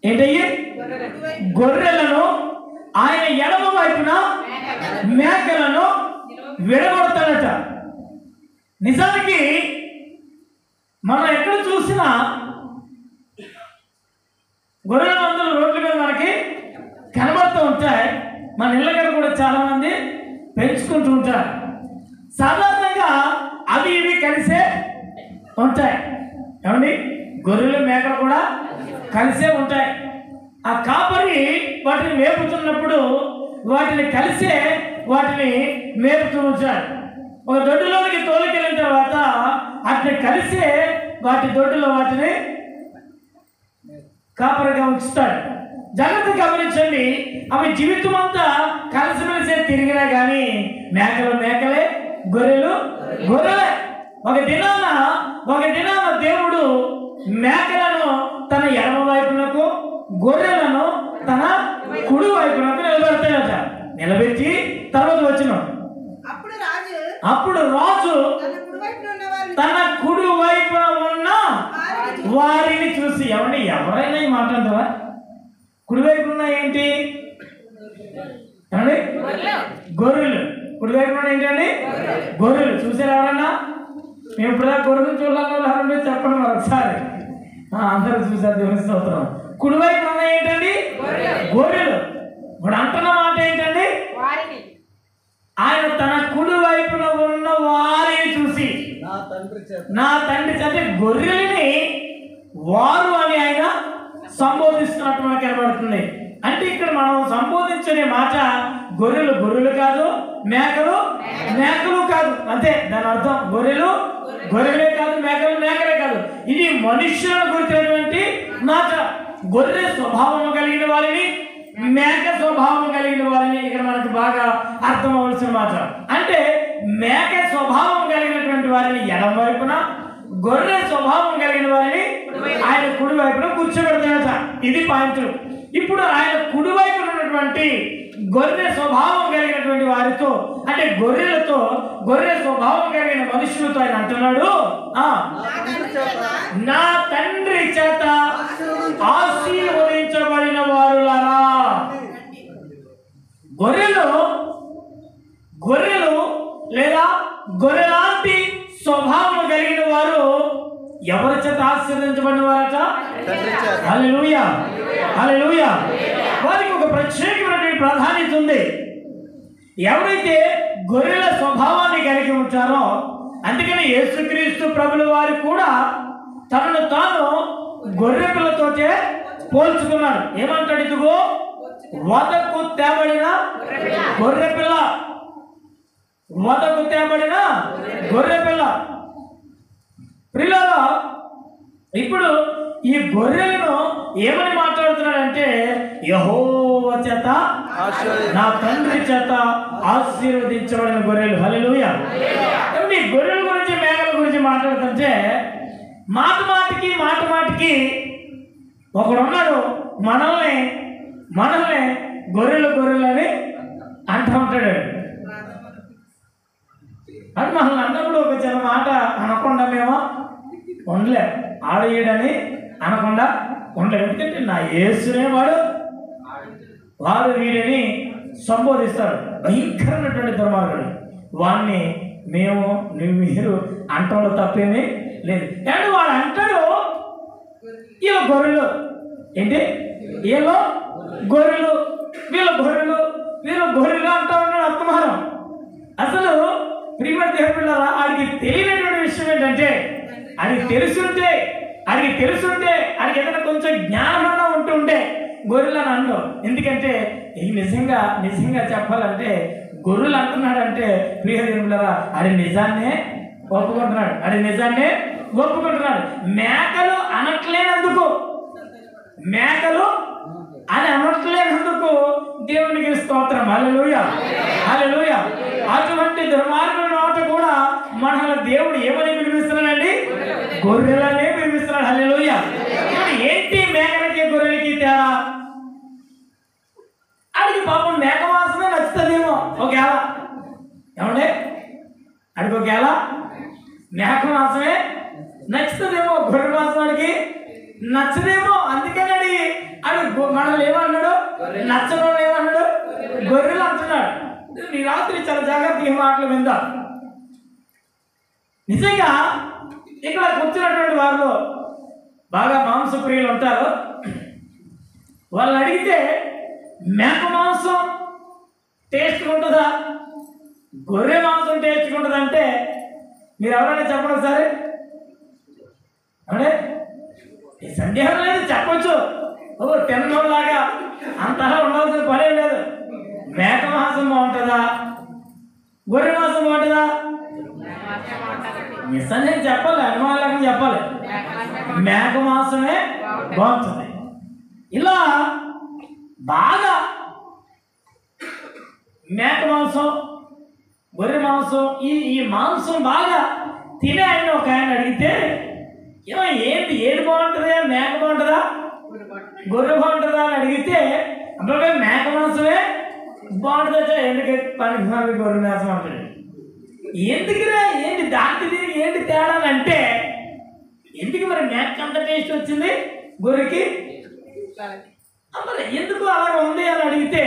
ఏంటయ్యి? గొర్రెలను ఆయన ఎడమ వైపున మేకలను విడగొడతాడట. నిజానికి మనం ఎక్కడ చూసినా గొర్రెల మందలు రోడ్ల మీద మనకి కనబడుతూ ఉంటాయి. మన ఇళ్ళక్కడ కూడా చాలా మంది పెంచుకుంటూ ఉంటారు. సాధారణంగా అవి ఇవి కలిసే ఉంటాయి. ఏమండి? గొర్రెలు మేకలు కూడా కలిసే ఉంటాయి. ఆ కాపరి వాటిని మేపుతున్నప్పుడు వాటిని కలిసే వాటిని మేపుతూ ఉంటాడు. ఒక దొడ్డులోనికి తోలుకెళ్ళిన తర్వాత వాటిని కలిసే వాటి దొడ్డులో వాటిని కాపరిగా ఉంచుతాడు. జాగ్రత్త గమనించండి, అవి జీవితం అంతా కలిసిమెలిసే తిరిగినా కానీ మేకలు మేకలే, గొర్రెలు గొర్రెలే. ఒక దినాన దేవుడు మేకలను తన ఎడమ వైపునకు, గొర్రెలను తన కుడి వైపునకు నిలబెడతాడట. నిలబెట్టి తర్వాత వచ్చిన అప్పుడు రాజు తన కుడి వైపున ఉన్న వారిని చూసి, ఎవరైనా ఈ మాట అంటారా? కుడి వైపున ఏంటి? ఏమండి? గొర్రెలు. కుడి వైపున ఏంటండి? గొర్రెలు. చూసారు ఎవరన్నా? మేము ఇప్పుడు గొర్రెలు చూడాలని చెప్పండి మరొకసారి. అందరూ చూసారు, దేవుని స్తోత్రం. కుడివైపు ఉన్న ఏంటండి? గొర్రెలు. ఇప్పుడు అంటున్న మాట ఏంటండి? ఆయన తన కుడి వైపున ఉన్న వారిని చూసి, నా తండ్రి అంటే గొర్రెలని వారు అని ఆయన సంబోధిస్తున్నట్టు మనకు కనబడుతుంది. అంటే ఇక్కడ మనం సంబోధించే మాట గొర్రెలు గొర్రెలు కాదు, మేకలు మేకలు కాదు. అంతే దాని అర్థం. గొర్రెలు గొర్రెలే కాదు, మేకలు మేకలే కాదు. ఇది మనుష్యులను గురించినటువంటి మాట. గొర్రె స్వభావం కలిగిన వారిని, మేక స్వభావం కలిగిన వారిని ఇక్కడ మనకు బాగా అర్థం అవ్వాల్సిన మాట. అంటే మేక స్వభావం కలిగినటువంటి వారిని ఎడమ వైపున, గొర్రె స్వభావం కలిగిన వారిని ఆయన కుడి వైపున కూర్చోబెడతాడట. ఇది పాయింట్. ఇప్పుడు ఆయన కుడి వైపున ఉన్నటువంటి గొర్రె స్వభావం కలిగినటువంటి వారితో, అంటే గొర్రెలతో, గొర్రె స్వభావం కలిగిన మనుషులతో ఆయన అంటున్నాడు, నా తండ్రి చేత ఆశీర్వదించబడిన వారులారా. గొర్రెలు లేదా గొర్రెలాంటి స్వభావం కలిగిన వారు ఎవరి చేత ఆశీర్వదించబడిన వారట? హల్లెలూయా, హల్లెలూయా. వారికి ఒక ప్రత్యేకమైనటువంటి ప్రాధాన్యత ఉంది. ఎవరైతే గొర్రెల స్వభావాన్ని కలిగి ఉంటారో, అందుకని యేసుక్రీస్తు ప్రభుల వారు కూడా తనను తాను గొర్రె పిల్లతోటే పోల్చుకున్నాడు. ఏమంటాడు? ఇదిగో వదకు తేబడిన గొర్రె పిల్ల, వదకు తేబడిన గొర్రె పిల్ల. ప్రియులారా, ఇప్పుడు ఈ గొర్రెలను ఏమని మాట్లాడుతున్నాడంటే, యెహోవా చేత, నా తండ్రి చేత ఆశీర్వదించబడిన గొర్రెలు. హల్లెలూయా. ఈ గొర్రెల గురించి, మేకల గురించి మాట్లాడుతుంటే మాట మాటికి ఒకడున్నాడు మనల్ని గొర్రెలు అని అంటూ ఉంటాడు. అది మనల్ని అన్నప్పుడు ఒక చిన్న మాట అనకుండా మేము ఉండలే, ఆడేయడని అనకుండా ఉండలేదు. ఎందుకంటే నా యేసునే వాడు వీడిని సంబోధిస్తాడు. భయంకరమైనటువంటి దుర్మార్గుడు. వాడిని మీరు అంటంలో తప్పేమీ లేదు. కానీ వాడు అంటాడు, వీళ్ళ గొర్రెలు ఏంటి, వీళ్ళు గొర్రెలు, వీళ్ళ గొర్రెలు అంటా ఉన్నాడు అత్తమానం. అసలు ప్రియమైన దేవుని పిల్లరా, ఆడికి తెలియనటువంటి విషయం ఏంటంటే, ఆడికి తెలుసుంటే ఆడికి ఏదైనా కొంచెం జ్ఞానమన్నా ఉంటుంటే గొర్రెలను అంటాం. ఎందుకంటే ఇది నిజంగా చెప్పాలంటే గొర్రెలు అంటున్నాడంటే ప్రియ దేవుని పిల్లరా, ఆడి నిజాన్నే ఒప్పుకుంటున్నాడు. మేకలు అనట్లేనందుకు దేవునికి స్తోత్రం. హల్లెలూయా, హల్లెలూయా. అటువంటి దుర్మార్గుల నోట కూడా మనల్ని దేవుడు ఏమని పిలిపిస్తున్నాడండి? గొర్రెలనే పిలిపిస్తున్నాడు. హల్లెలూయా. ఏంటి మేకలకి గొర్రెలకి తేడా? అడిగి పాపం మేక వాసనే నచ్చుతుందేమో ఒకవేళ. ఏమంటే అడిగి ఒకవేళ మేక వాసమే నచ్చుతుందేమో, గొర్రె వాసన వాడికి నచ్చదేమో. అందుకని అది నచ్చడం ఏమన్నాడు? గొర్రెలు అంటున్నాడు. ఈ రాత్రి చాలా జాగ్రత్తగా ఈ మాటలు విందాం. నిజంగా ఇక్కడ కూర్చున్నటువంటి వారిలో బాగా మాంసప్రియులు ఉంటారు. వాళ్ళని అడిగితే మేక మాంసం టేస్ట్ ఉంటుందా, గొర్రె మాంసం టేస్ట్ ఉంటుందంటే మీరు ఎవరైనా చెప్పండి ఒకసారి. అంటే సందేహం లేదు, చెప్పొచ్చు. తిన్నలాగా అంతలా ఉండాల్సిన పనే లేదు. మేక మాంసం బాగుంటుందా, గొర్రె మాంసం బాగుంటుందా? నిజంగా చెప్పాలి, అనుమానం చెప్పాలి. మేక మాంసమే బాగుంటుంది. ఇలా బాగా మేక మాంసం, గొర్రె మాంసం, ఈ మాంసం బాగా తినే ఆయన ఒక ఆయన అడిగితే ఏది బాగుంటుందా, మేక బాగుంటుందా, గొర్రె బాగుంటుందా అని అడిగితే అబ్బాయి మేక మాంసమే బాగుంటుందా. ఎందుకు పని గొర్రె మాంసం అంటాడు. ఎందుకురా, ఏంటి దానికి దీనికి ఏంటి తేడా అంటే ఎందుకు మరి మేక అంత టేస్ట్ వచ్చింది, గొర్రెకి మరి ఎందుకు అలాగ ఉంది అని అడిగితే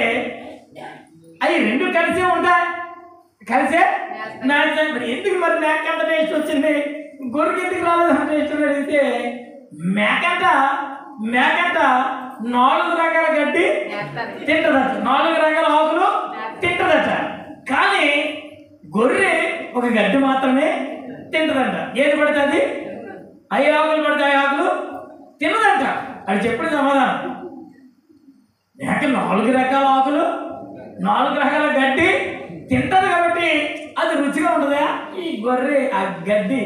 అవి రెండు కలిసే ఉంటాయి, కలిసే మ్యాచ్. మరి ఎందుకు మరి మేక అంత టేస్ట్ వచ్చింది, గొర్రెకి ఎందుకు రాలేదు అంత టేస్ట్ అని అడిగితే మేకంట 4 రకాల గడ్డి తింటదట, 4 రకాల ఆకులు తింటదట. కానీ గొర్రె ఒక గడ్డి మాత్రమే తింటదంట. ఏది పడుతుంది, 5 ఆకులు పడితే 5 ఆకులు తినదంట. అది చెప్పిన సమాధానం. మేక 4 రకాల ఆకులు 4 రకాల గడ్డి తింటది కాబట్టి అది రుచిగా ఉంటుందా? ఈ గొర్రె ఆ గడ్డి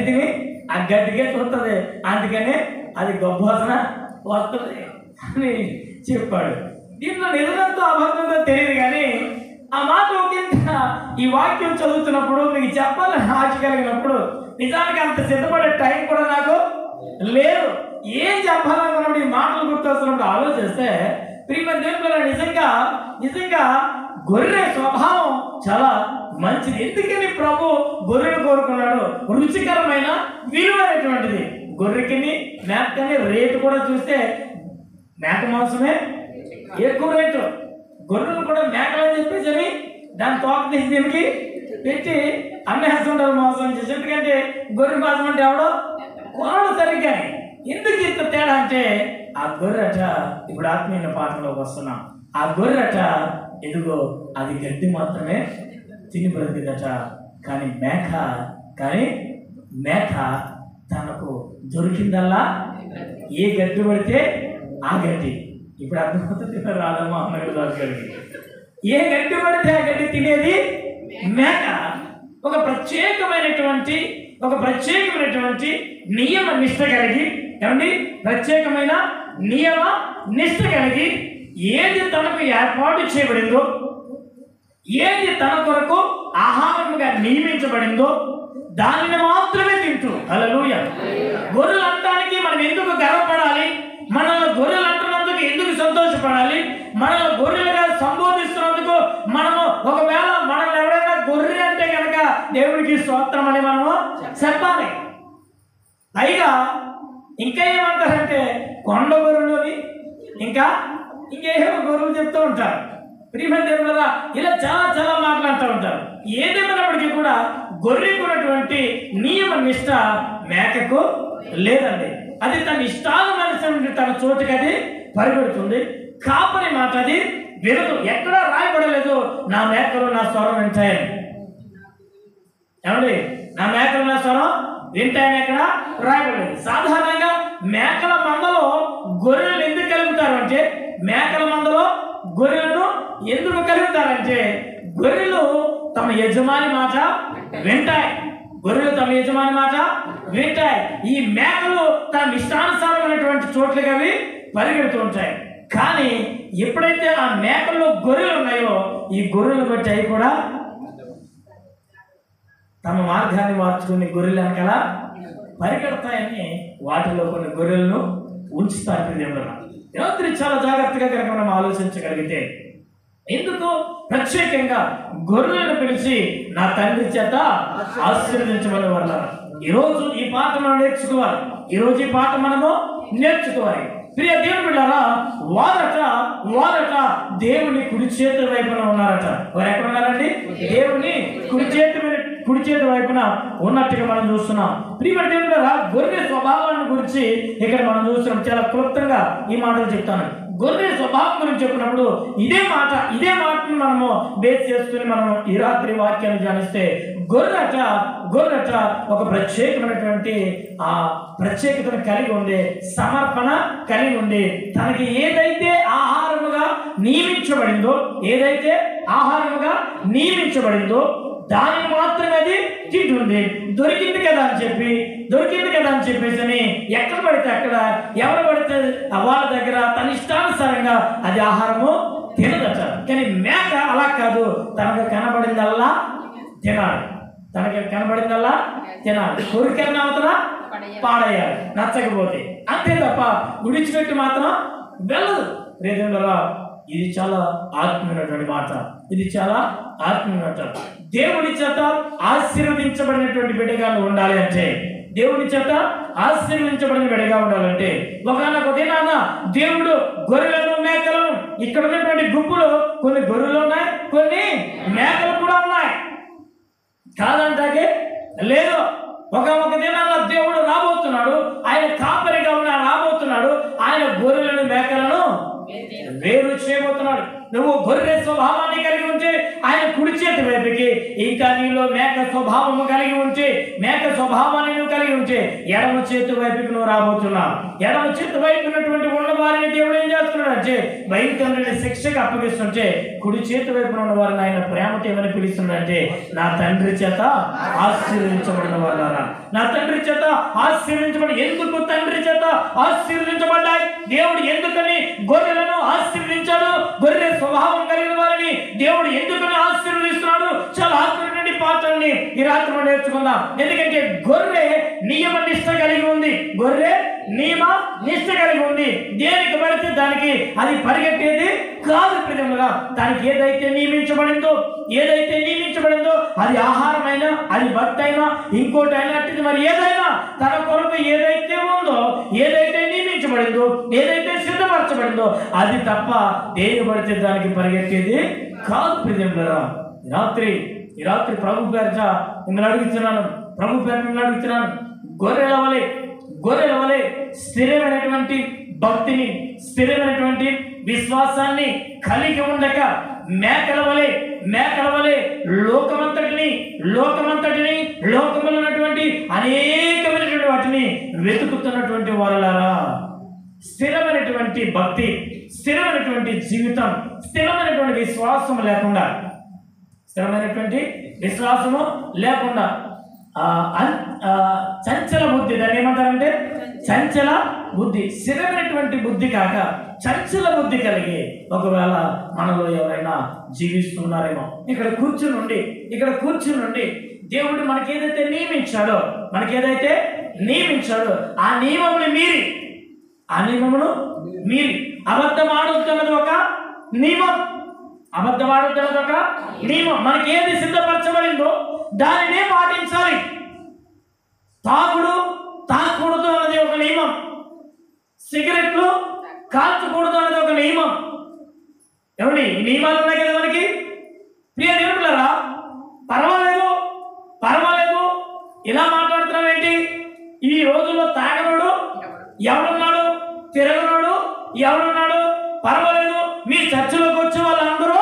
తిని ఆ గడ్డికే చూస్తుంది, అందుకని అది గొప్పవాసన వస్తుంది అని చెప్పాడు. దీంట్లో నిజంతో అబద్ధంతో తెలియదు, కానీ ఆ మాట ఒకంత ఈ వాక్యం చదువుతున్నప్పుడు మీకు చెప్పాలని ఆశ కలిగినప్పుడు నిజానికి అంత సిద్ధపడే టైం కూడా నాకు లేదు. ఏం చెప్పాలనుకున్నప్పుడు ఈ మాటలు గుర్తొస్తున్నప్పుడు ఆలోచిస్తే ప్రియమైన దేవుడు నిజంగా గొర్రె స్వభావం చాలా మంచిది. ఎందుకని ప్రభు గొర్రెను కోరుకున్నాడు? రుచికరమైన విలువైనటువంటిది. గొర్రెకి మేకని రేటు కూడా చూస్తే మేక మాంసమే ఎక్కువ రేటు. గొర్రెలు కూడా మేకలని చెప్పేసి దాని తోక తీసి దీనికి పెట్టి అమ్మేస్తుంటారు మోసం చేసి. ఎందుకంటే గొర్రె మాంసం అంటే ఎవడో కొనడు సరిగ్గా. ఎందుకు ఇంత తేడా అంటే ఆ గొర్రెట, ఇప్పుడు ఆత్మీయ పాఠంలోకి వస్తున్నాం, ఆ గొర్రెట ఎదుగో అది గడ్డి మాత్రమే తిని బ్రతికిదట. కానీ మేక తనకు దొరికిందల్లా ఏ గడ్డి పడితే ఆ గడ్డి. ఇప్పుడు అర్థమవుతుంది రాదమ్మా అన్నగారు దొరకడికి. ఏ గడ్డి పడితే ఆ గడ్డి తినేది మేక. ఒక ప్రత్యేకమైనటువంటి నియమ నిష్ట కలిగి, ఏమండి, ప్రత్యేకమైన నియమ నిష్ట కలిగి ఏది తనకు ఏర్పాటు చేయబడిందో, ఏది తన కొరకు ఆహారముగా నియమించబడిందో దానిని మాత్రమే తింటూ. హల్లెలూయా. గొర్రెలు అంటానికి మనం ఎందుకు గర్వపడాలి? మనల్ని గొర్రెలు అంటున్నందుకు ఎందుకు సంతోషపడాలి? మనల్ని గొర్రెలుగా సంబోధిస్తున్నందుకు మనము ఒకవేళ మనల్ని ఎవరైనా గొర్రె అంటే కనుక దేవుడికి స్తోత్రం అని మనము చెప్పాలి. పైగా ఇంకా ఏమంటారంటే కొండ గొర్రెలని ఇంకేమో గొర్రెలు చెప్తూ ఉంటారు. ప్రియమైన దేవుళ్ళరా, ఇలా చాలా మాట్లాడుతూ ఉంటారు. ఏదేమైనప్పటికీ కూడా గొర్రెకు ఉన్నటువంటి నియమ నిష్ట మేకకు లేదండి. అది తన ఇష్టానుసారం తన చోటుకి అది పరిగెడుతుంది. కాపరి మాట అది వినదు. ఎక్కడా రాయబడలేదు నా మేకలు నా స్వరం వింటాయని. ఏమండి, నా మేకలు నా స్వరం వింటాయని ఎక్కడ రాయబడలేదు. సాధారణంగా మేకల మందలో గొర్రెలు ఎందుకు కలుగుతారు అంటే, మేకల మందలో గొర్రెలను ఎందుకు కలుగుతారంటే గొర్రెలు తమ యజమాని మాట వింటాయి. ఈ మేకలు తమ ఇష్టానుసారమైనటువంటి చోట్లకి అవి పరిగెడుతూ ఉంటాయి. కానీ ఎప్పుడైతే ఆ మేకల్లో గొర్రెలు ఉన్నాయో ఈ గొర్రెలు బట్టి అవి కూడా తమ మార్గాన్ని మార్చుకుని గొర్రెలు వెనకాల పరిగెడతాయని వాటిలో కొన్ని గొర్రెలను ఉంచుతారు. రాత్రి చాలా జాగ్రత్తగా కనుక మనం ఆలోచించగలిగితే ఎందుకు ప్రత్యేకంగా గొర్రెలను పిలిచి నా తండ్రి చేత ఆశీర్వదించమని వల్ల ఈరోజు ఈ పాట మనం నేర్చుకోవాలి. ప్రియ దేవుని బిడ్డలారా, వారట దేవుని కుడి చేతి వైపున ఉన్నారట. వారు ఎక్కడ ఉన్నారండి? దేవుని కుడి చేతి వైపున ఉన్నట్టుగా మనం చూస్తున్నాం. ప్రియమైన దేవులారా, గొర్రె స్వభావాన్ని గురించి ఇక్కడ మనం చూస్తున్నాం. చాలా క్లుప్తంగా ఈ మాటలు చెప్తాను. గొర్రె స్వభావం గురించి చెప్పినప్పుడు ఇదే మాటను మనము బేస్ చేసుకుని మనం ఈ రాత్రి వాక్యాన్ని ధ్యానిస్తే, గొర్రెట ఒక ప్రత్యేకమైనటువంటి ప్రత్యేకతను కలిగి ఉంది, సమర్పణ కలిగి ఉంది. తనకి ఏదైతే ఆహారముగా నియమించబడిందో దానిని మాత్రమే అది తింటుంది. దొరికింది కదా అని చెప్పేసి ఎక్కడ పడితే అక్కడ, ఎవరు పడితే వాళ్ళ దగ్గర తన ఇష్టానుసారంగా అది ఆహారము తినదట. కానీ మేక అలా కాదు, తనకు కనబడిందల్లా తినాలి. కొరికెన్న అవతల పాడేయాలి, నచ్చకపోతే అంతే తప్ప గుడిచిపెట్టి మాత్రం వెళ్ళదు. రేదుండరా, ఇది చాలా ఆత్మీయమైనటువంటి మాట. దేవుని చేత ఆశీర్వదించబడినటువంటి బిడ్డగా ఉండాలి అంటే, ఒకనొక దినాన దేవుడు గొర్రెలను మేకలను, ఇక్కడ ఉన్నటువంటి గుంపులు కొన్ని గొర్రెలు ఉన్నాయి, కొన్ని మేకలు కూడా ఉన్నాయి కాదంటే లేదు. ఒక దినాన దేవుడు రాబోతున్నాడు, ఆయన కాపరిగా రాబోతున్నాడు. ఆయన గొర్రెలను మేకలను వేరు చేయబోతున్నాడు. నువ్వు గొర్రె స్వభావాన్ని కలిగి ఉంటే ఆయన కుడి చేతి వైపుకి, ఇంకా నీలో మేక స్వభావము కలిగి ఉంటే, మేక స్వభావాన్ని నువ్వు కలిగి ఉంటే ఎడమ చేతి వైపుకి నువ్వు రాబోతున్నావు. ఎడమ చేతి వైపు ఉన్నటువంటి ఉన్న వారిని దేవుడు ఏం చేస్తున్నాడు అంటే, భయంకరమైన శిక్షకు అప్పగిస్తుంటే, కుడి చేతి వైపున ఉన్న వారిని ఆయన ప్రేమతో ఏమని పిలుస్తున్నాడంటే, నా తండ్రి చేత ఆశీర్వదించబడిన వారులారా, నా తండ్రి చేత ఆశీర్వదించబడి. ఎందుకు తండ్రి చేత ఆశీర్వదించబడ్డాయి? దేవుడు ఎందుకని గొర్రెలను ఆశీర్వదించాడు? గొర్రె స్వభావం కలిగిన వారిని దేవుడు ఎందుకని ఆశీర్వదిస్తున్నాడు? చాలా ఆత్మీయమైన పాఠాన్ని ఈ రాత్రి నేర్చుకుందాం. ఎందుకంటే గొర్రె నియమ నిష్ట కలిగి ఉంది. దేనికి పడితే దానికి అది పరిగెట్టేది కాదు. ప్రియముగా, దానికి ఏదైతే నియమించబడిందో అది ఆహారమైనా, అది భక్తి అయినా, ఇంకోటి అయినట్టు మరి ఏదైనా తన కొరకు ఏదైతే ఉందో, ఏదైతే నియమించబడిందో, ఏదైతే సిద్ధపరచబడిందో అది తప్ప దేని పడితే దానికి పరిగెట్టేది కాదు. ప్రియముగా, ఈ రాత్రి ప్రభు పేరిట మిమ్మల్ని అడుగుతున్నాను, గొర్రెల వలె స్థిరమైనటువంటి భక్తిని, స్థిరమైనటువంటి విశ్వాసాన్ని కలిగి ఉండక మేకల వలె లోకమంతటిని ఉన్నటువంటి అనేకమైనటువంటి వాటిని వెతుకుతున్నటువంటి వారులారా, స్థిరమైనటువంటి భక్తి, స్థిరమైనటువంటి జీవితం, స్థిరమైనటువంటి విశ్వాసము లేకుండా చంచల బుద్ధి, దాన్ని ఏమంటారంటే చంచల బుద్ధి, స్థిరమైనటువంటి బుద్ధి కాక చంచల బుద్ధి కలిగి ఒకవేళ మనలో ఎవరైనా జీవిస్తున్నారేమో. ఇక్కడ కూర్చుని దేవుడు మనకేదైతే నియమించాడో ఆ నియమమును మీరి అబద్ధం ఆడుతున్నది ఒక నియమం. మనకి ఏది సిద్ధపరచబడిందో దానినే పాటించాలి. తాగకూడదు అన్నది ఒక నియమం, సిగరెట్లు కాల్చకూడదు అన్నది ఒక నియమం. ఏమండి, ఈ నియమాలు ఉన్నాయి కదా మనకి. ప్రియ దేవులారా, పర్వాలేదు ఇలా మాట్లాడుతున్నాం ఏంటి? ఈ రోజుల్లో తాగనోడు ఎవడున్నాడు? తిరగనోడు ఎవడున్నాడు? పర్వాలేదు. మీ చర్చిలోకి వచ్చే వాళ్ళందరూ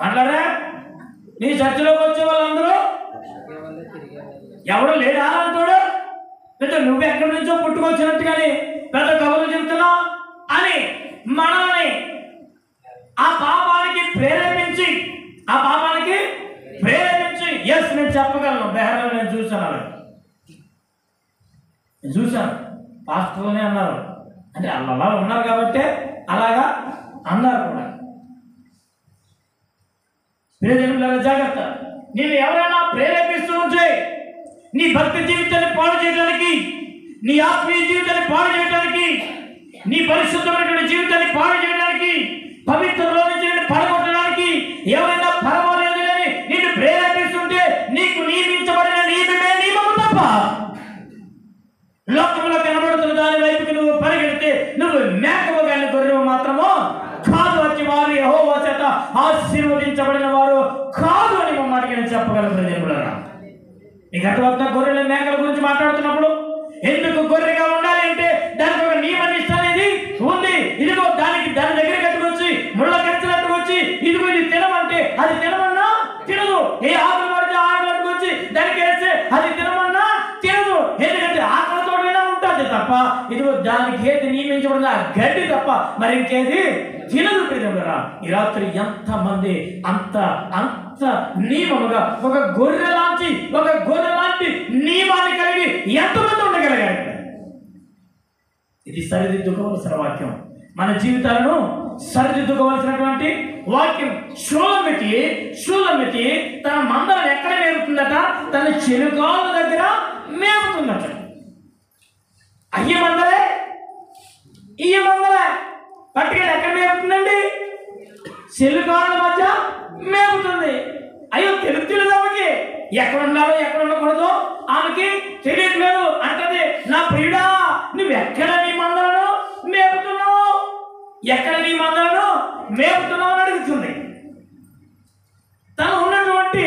మాట్లాడరా? నీ చర్చిలోకి వచ్చే వాళ్ళందరూ ఎవడు లేడా అంటాడు? పెద్ద నువ్వు ఎక్కడి నుంచో పుట్టుకొచ్చినట్టుగాని పెద్ద కబుర్లు చెప్తున్నావు అని మనల్ని ఆ పాపానికి ప్రేరేపించి ఎస్ నేను చెప్పగలను. బెహ్రాలో నేను చూశాను పాస్టర్లోనే అన్నారు. అంటే అలా ఉన్నారు కాబట్టి అలాగా అన్నారు కూడా. జాగ్రత్త. నేను ఎవరైనా ప్రేరేపిస్తూ ఉంటే నీ భక్తి జీవితాన్ని పాడు చేయడానికి, నీ ఆత్మీయ జీవితాన్ని పాడు చేయడానికి, నీ పరిశుద్ధమైనటువంటి జీవితాన్ని పాడు చేయడానికి, పవిత్రలో నుంచి పడగొట్టడానికి ఎవరైనా పర్వాలేదు అని నిన్ను ప్రేరేపిస్తుంటే నీకు నియమించబడిన నియమము తప్ప లోకంలో కనబడుతున్న దాని వైపుకి నువ్వు పరిగెడితే నువ్వు మేకముగా కానీ గొర్రె మాత్రము కాదు, వచ్చి వారు యెహోవా చేత ఆశీర్వదించబడిన వారు కాదు అని మా మాటకి నేను చెప్పగలను. ప్రజలురా, నీకు అటువంటి గొర్రెల మేకల గురించి మాట్లాడుతున్నప్పుడు ఎందుకు గొర్రెగా ఉండాలి అంటే దానికి ఒక నియమ నిష్ట అనేది ఉంది. ఇదిగో దాని దగ్గర కట్టుకొచ్చి ముళ్ళ కట్టుకొచ్చి ఇదిగో ఇది తినమంటే అది తినమన్నా తినదు. ఏ ఆకులు పడితే ఆకులు కట్టుకొచ్చి దానికి వేస్తే అది తినమన్నా తినదు. ఎందుకంటే ఆకలితో ఉంటుంది తప్ప ఇదిగో దానికి ఏది నియమించబడింది ఆ గడ్డి తప్ప మరి ఇంకేది తినదు. ప్రియములారా, ఈ రాత్రి ఎంతమంది అంత నియమముగా ఒక గొర్రె లాంటి నియమాన్ని కలిగి ఎంతమంది ఉండగలిగారు? ఇది సరిదిద్దుకోవలసిన వాక్యం. మన జీవితాలను సరిదిద్దుకోవలసినటువంటి వాక్యం. షూలమితి తన మందలను ఎక్కడ మేపుతుందట? తన చెరుకాల దగ్గర మేపుతుందట. అయ్య మందలే పట్టుకెళ్ళి ఎక్కడ మేపుతుందండి? చెరుకాల మధ్య మేపుతుంది. అయ్యో తెలుగులేదు ఆమెకి, ఎక్కడ ఉండాలో ఎక్కడ ఉండకూడదు ఆమెకి తెలియట్లేదు అంటది. నా ప్రియుడా, నువ్వు ఎక్కడ నీ మందలను మేపుతున్నావు, ఎక్కడ నీ మందలను మేపుతున్నావు అని అడుగుతుంది. తను ఉన్నటువంటి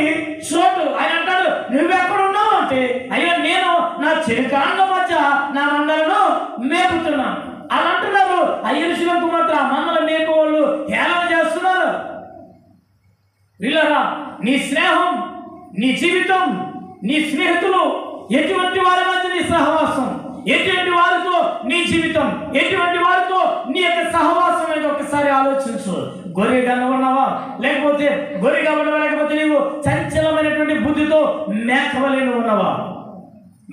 చోటు ఆయన అంటాడు, నువ్వెక్కడ ఉన్నావు అంటే అయ్యో నేను నా చెరుకాళ్ళ మధ్య నా మందలను మేపుతున్నాను అని అంటున్నారు. అయ్యరుషుల కుమార్తె ఆ మందల మేపు వాళ్ళు హేళన చేస్తున్నారు. వీళ్ళరా, నీ స్నేహం, నీ జీవితం, నీ స్నేహితులు ఎటువంటి వారి మధ్య నీ సహవాసం, ఎటువంటి వారితో నీ జీవితం, ఎటువంటి వారితో నీ యొక్క సహవాసం అనేది ఒకసారి ఆలోచించు. గొర్రెగా ఉన్నావా, లేకపోతే గొర్రెగా ఉన్నావా, లేకపోతే నీవు చంచలమైనటువంటి బుద్ధితో మేకవలే ఉన్నావా?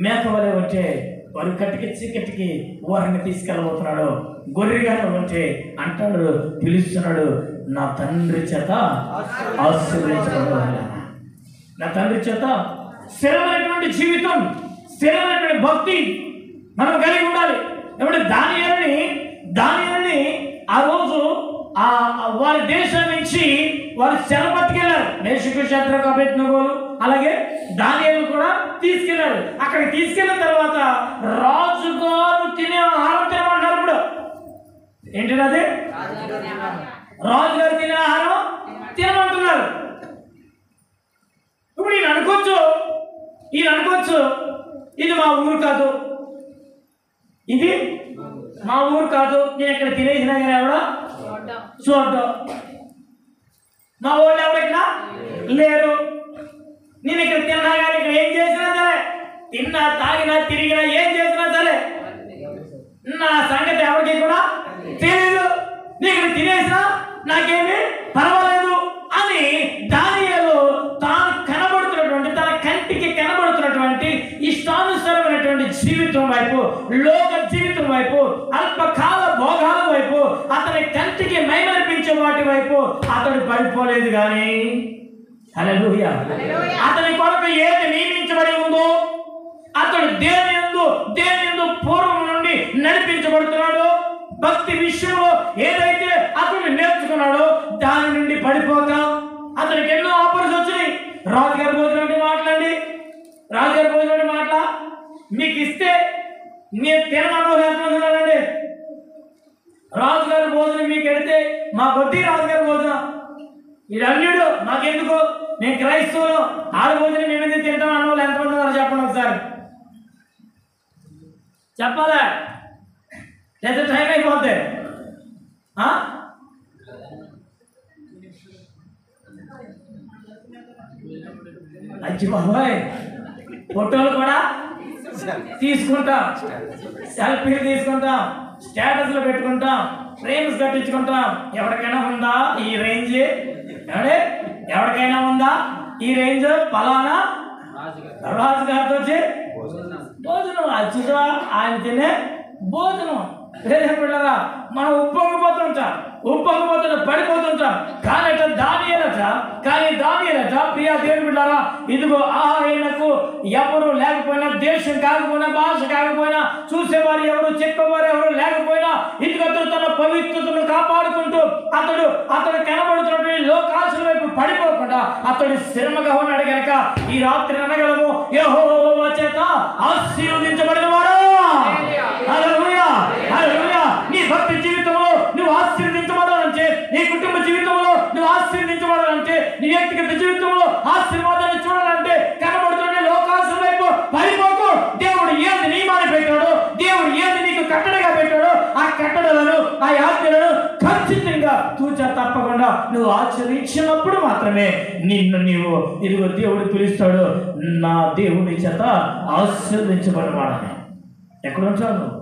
మేకవలే ఉంటే వారు చీకటికి వారిని తీసుకెళ్ళబోతున్నాడు. గొర్రెగా ఉంటే అంటాడు, పిలుస్తున్నాడు, నా తండ్రి చేత ఆశీర్వదించబడాలి. నా తండ్రి చేత స్థిరమైనటువంటి జీవితం, స్థిరమైనటువంటి భక్తి మనం కలిగి ఉండాలి. కాబట్టి దానియేలుని ఆ రోజు వారి దేశం నుంచి వారు చెర పట్టుకెళ్ళారు. నేషకుషేత్రకు అబేద్నెగోలు అలాగే దానియేలు కూడా తీసుకెళ్లారు. అక్కడికి తీసుకెళ్ళిన తర్వాత రాజుగారు తినే ఆహారం తినమన్నారు. ఇప్పుడు ఏంటది? రాజుగారు తినే ఆహారం తినమంటున్నారు. ఇప్పుడు ఈయన అనుకోవచ్చు ఇది మా ఊరు కాదు, ఇది మా ఊరు కాదు, నేను ఇక్కడ తినేసినా కానీ ఎవడ చూడ్డం, మా ఊళ్ళో ఎవరు ఇక్కడ లేరు, నేను ఇక్కడ తిన్నా కానీ ఇక్కడ ఏం చేసినా సరే, తిన్నా తాగినా తిరిగినా ఏం చేసినా సరే నా సంగతి ఎవరికి కూడా తెలియదు, నేను ఇక్కడ తినేసినా నాకేమి పర్వాలేదు అని దానియేలు తాను కనబడుతున్నటువంటి తన కంటికి కనబడుతున్నటువంటి ఇష్టానుసారమైనటువంటి జీవితం వైపు, లోక జీవితం వైపు, అల్పకాల భోగాల వైపు, అతని కంటికి మైమరిపించే వాటి వైపు అతడు పడిపోలేదు. కానీ హల్లెలూయా, అతని కొరకు ఏది నియమించబడి ఉందో అతడు దేని యందు పూర్వం నుండి నడిపించబడుతున్నాడో, భక్తి విషయంలో ఏదైతే అతను నేర్చుకున్నాడో దాని నుండి పడిపోక అతనికి ఎన్నో ఆఫర్స్ వచ్చినాయి. రాజుగారి భోజనం మాటల మీకు ఇస్తే నేను తినమన్నానండి. రాజుగారి భోజనం మీకు ఎడితే మా కొద్ది రాజుగారి భోజనం, ఇది అన్యుడు మాకెందుకు, నేను క్రైస్తవులు, ఆడ భోజనం మేమేది తింటాం అన్న వాళ్ళు ఎంతమంది ఉన్నారు చెప్పండి ఒకసారి, చెప్పాలా? లేదా టైం అయిపోతే అచ్చి బాబాయ్, ఫోటోలు కూడా తీసుకుంటాం, సెల్ఫీలు తీసుకుంటాం, స్టేటస్లు పెట్టుకుంటాం, ఫ్రేమ్స్ కట్టించుకుంటాం. ఎవరికైనా ఉందా ఈ రేంజ్? ఎవరికైనా ఉందా ఈ రేంజ్? పలానా రాజుగారితో వచ్చి భోజనం, అచ్చుగా ఆయన తినే భోజనం. పిల్లరా, మనం ఉప్పొంగిపోతుంటాం, పడిపోతుంటాం. కానీ దానియేలట ప్రియా దేవుని బిడ్డలారా, ఇదిగో ఆయనకు ఎవరు లేకపోయినా, దేశం కాకపోయినా, భాష కాకపోయినా, చూసేవారు ఎవరు, చెప్పేవారు ఎవరు లేకపోయినా, ఇదిగో తన పవిత్రతను కాపాడుకుంటూ అతడు కనబడుతున్నటువంటి లోకాశల వైపు పడిపోకుండా అతడు స్థిరముగా ఉన్నాడు కనుక ఈ రాత్రి అనగలము, యెహోవా చేత ఆశీర్వదించబడిన వారు. హల్లెలూయా, హల్లెలూయా. నీ భక్తి జీవితంలో ఆ ఆజ్ఞలను ఖచ్చితంగా తూచా తప్పకుండా నువ్వు ఆచరించినప్పుడు మాత్రమే నిన్ను నీవు ఇదిగో దేవుడు పిలుస్తాడు, నా దేవుడి చేత ఆశీర్వదించబడినవాడని. ఎక్కడుంటావు నువ్వు?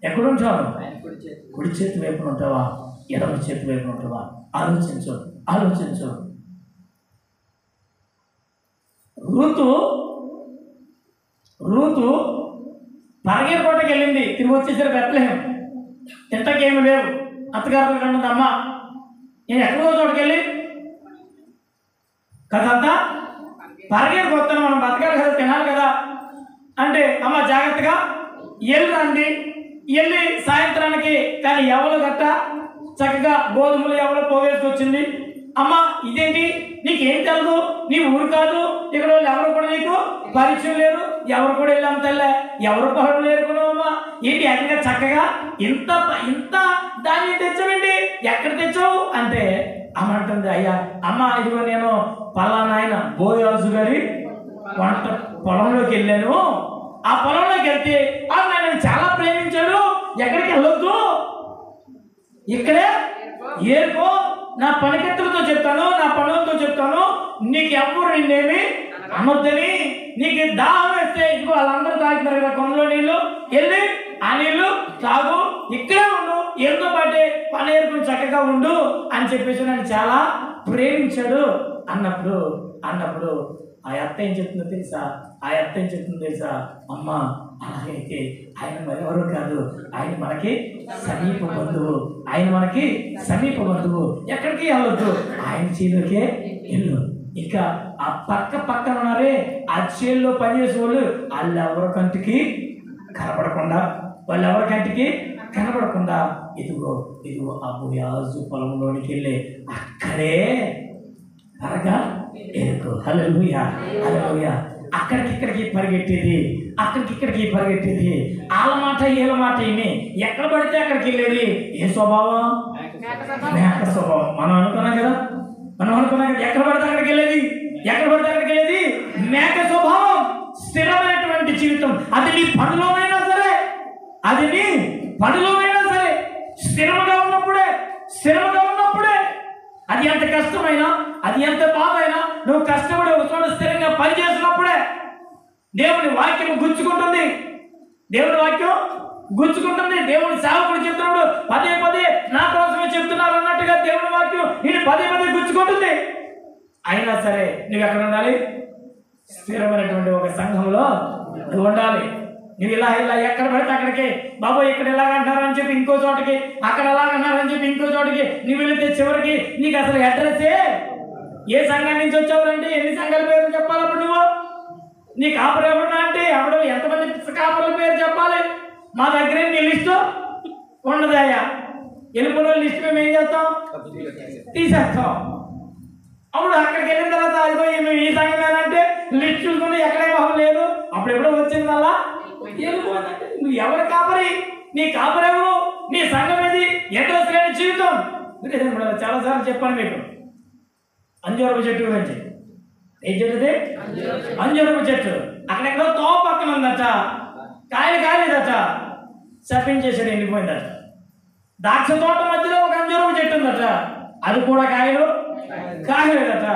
ఎక్కడుంటావు? కుడి చేతి వైపున ఉంటావా, ఎడమ చేతి వైపున ఉంటావా? ఆలోచించు, ఆలోచించు. రూతు పరగేరుకోటకి వెళ్ళింది, తిరిగి వచ్చేసరి బెత్లెహేం. తింటకేమి లేవు, అత్తగారులు కన్నది అమ్మ. నేను ఎక్కడో చోటుకి వెళ్ళి కదంతా పరగేరుకొస్తాను, మనం బతకాలి కదా, తినాలి కదా అంటే అమ్మ జాగ్రత్తగా వెళ్ళండి. వెళ్ళి సాయంత్రానికి కానీ ఎవరు గట్ట చక్కగా గోధుమలు ఎవరో పోవేసుకొచ్చింది. అమ్మ ఇదేంటి, నీకేం తెలదు, నీ ఊరు కాదు, ఇక్కడ వాళ్ళు ఎవరు కూడా నీకు పరిచయం లేరు, ఎవరు కూడా వెళ్ళాము తల్లే, ఎవరు పనులు లేరుకున్నావమ్మా, ఏంటి అదిగా చక్కగా ఇంత ఇంత దాన్ని తెచ్చావండి, ఎక్కడ తెచ్చావు అంటే అమ్మ అంటుంది, అయ్యా అమ్మ ఇదిగో నేను పలానాయన బోయాజు గారి వంట పొలంలోకి వెళ్ళాను, ఆ పొలంలోకి వెళ్తే ఆయన చాలా ప్రేమించాడు, ఎక్కడికి వెళ్ళొద్దు, ఇక్కడే ఏరుకో, నా పనికెత్తులతో చెప్తాను, నా పనులతో చెప్తాను, నీకు ఎవరు నిన్నేమి అనొద్దని, నీకు దాహం వేస్తే ఇదిగో వాళ్ళందరూ తాగుతున్నారు కదా కొండలో నీళ్ళు, వెళ్ళి ఆ నీళ్ళు తాగు, ఇక్కడే ఉండు, ఎంతో పాటే పని ఏరుకుని చక్కగా ఉండు అని చెప్పేసి నన్ను చాలా ప్రేమించాడు అన్నప్పుడు ఆ అత్త ఏం చెప్తుందో తెలుసా, అమ్మ అలాగైతే ఆయన మరెవరో కాదు, ఆయన మనకి సమీప బంధువు, ఎక్కడికి వెళ్ళొద్దు, ఆయన చేలోకే వెళ్ళు. ఇంకా ఆ పక్కన ఉన్నారే ఆ చేల్లో పనిచేసే వాళ్ళు ఎవరి కంటికి కనబడకుండా ఇదిగో ఆ బోయాజు పొలంలోనికి వెళ్ళి అక్కడే త్వరగా ఎరుకు. హల్లెలూయా. అక్కడికి పరిగెట్టేది, వాళ్ళ మాట వీళ్ళ మాట విని ఎక్కడ పడితే అక్కడికి వెళ్ళేది. ఏ స్వభావం? మేక స్వభావం. మనం అనుకున్నాం కదా, ఎక్కడ పడితే అక్కడికి వెళ్ళేది, మేక స్వభావం. స్థిరమైనటువంటి జీవితం, అది నీ పనిలోనైనా సరే స్థిరముగా ఉన్నప్పుడే అది ఎంత కష్టమైనా, అది ఎంత బాధైనా, నువ్వు కష్టపడి ఒక చోట స్థిరంగా పనిచేసినప్పుడే దేవుని వాక్యం గుచ్చుకుంటుంది. దేవుని సేవకుడు చెప్తున్నాడు, పదే నా కోసమే చెప్తున్నారు అన్నట్టుగా దేవుని వాక్యం నేను పదే గుచ్చుకుంటుంది. అయినా సరే నువ్వు ఎక్కడ ఉండాలి? స్థిరమైనటువంటి ఒక సంఘంలో నువ్వు ఉండాలి. నువ్వు ఇలా ఎక్కడ పడితే అక్కడికి, బాబు ఇక్కడ ఎలాగంటారని చెప్పి ఇంకో చోటకి, అక్కడ ఎలాగంటారని చెప్పి ఇంకో చోటకి నువ్వు వెళితే చివరికి నీకు అసలు అడ్రస్సే, ఏ సంఘం నుంచి వచ్చావురంటే ఎన్ని సంఘాల పేరు చెప్పాలి. అప్పుడు నువ్వు నీ కాపరు ఎవరున్నా అంటే ఎవడు ఎంతమంది కాపర్ల పేరు చెప్పాలి. మా దగ్గర నీ లిస్టు ఉండదయ్యా, వెళ్ళిపోయిన లిస్ట్ మేము ఏం చేస్తాం, తీసేస్తాం. అప్పుడు అక్కడికి వెళ్ళిన తర్వాత అదిగో మేము ఈ సంఘం ఏంటంటే లిస్ట్ చూసుకుంటే ఎక్కడే మొహం లేదు, అప్పుడు ఎప్పుడో వచ్చింది మళ్ళా వెళ్ళిపోవాలంటే నువ్వు ఎవరు కాపరి, నీ కాపరి ఎవరు, నీ సంఘం ఏది, అడ్రస్ లేని జీవితం. చాలాసార్లు చెప్పాను మీకు అంజూరపు చెట్టు గురించి. ఏం చెట్టుది? అంజూరపు చెట్టు. అక్కడెక్కడో తోవ పక్కన ఉందట, కాయలు కాలేదట, శపించేసాడు, వెళ్ళిపోయిందట. ద్రాక్ష తోట మధ్యలో ఒక అంజూరపు చెట్టు ఉందట, అది కూడా కాయలేదట.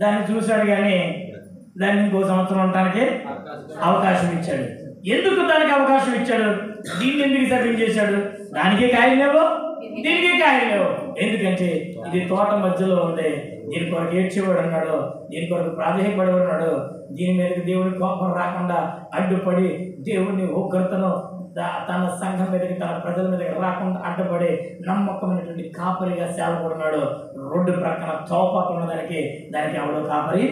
దాన్ని చూశాడు కానీ దాన్ని ఇంకో సంవత్సరం ఉండటానికి అవకాశం ఇచ్చాడు. ఎందుకు దానికి అవకాశం ఇచ్చాడు? దీన్ని ఎందుకు శపించేశాడు? దానికే కాయలు లేవు, దీనికే కాయలు లేవు. ఎందుకంటే ఇది తోట మధ్యలో ఉంది, దీని కొరకు ఏడ్చేవాడు ఉన్నాడు, దీని కొరకు ప్రాధాన్యపడేవాడు ఉన్నాడు. దీని మీదకి దేవుడి కోపం రాకుండా అడ్డుపడి దేవుడిని ఉగ్రతను తన సంఘం మీదకి, తన ప్రజల మీదకి రాకుండా అడ్డుపడి నమ్మకమైనటువంటి కాపరిగా సేవకుడున్నాడు. రోడ్డు ప్రక్కన తోపకున్న దానికి ఎవడో కాపరి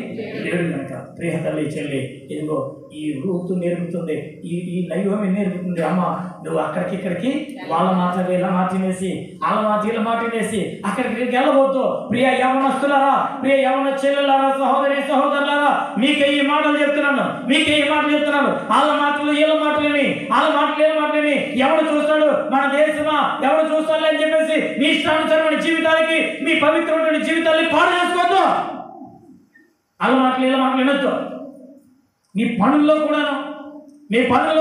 లేడు కనుక ప్రియ తల్లి చెల్లి, ఇదిగో ఈ రూతు నేర్పుతుంది, ఈ నయోమి నేర్పుతుంది. అమ్మ నువ్వు ఇక్కడికి వాళ్ళ మాట వీళ్ళ మాట వేసి, వాళ్ళ మాట వీళ్ళ మాట వేసి అక్కడికి వెళ్ళబోతూ, ప్రియ యవనస్తులారా, ప్రియ యవన చెల్లెలారా, సహోదరులారా, మీకే ఈ మాటలు చెప్తున్నాను. వాళ్ళ మాటలు వీళ్ళ మాటలని, ఎవడు చూస్తాడు మన దేశమా, ఎవడు చూస్తాడు అని చెప్పేసి మీ ఇష్టానుసారమైన జీవితాలకి, మీ పవిత్రమైన జీవితాన్ని పాడు చేసుకోవద్దు. వాళ్ళ మాటలు వీళ్ళ మాటలు వినొద్దు. మీ పనుల్లో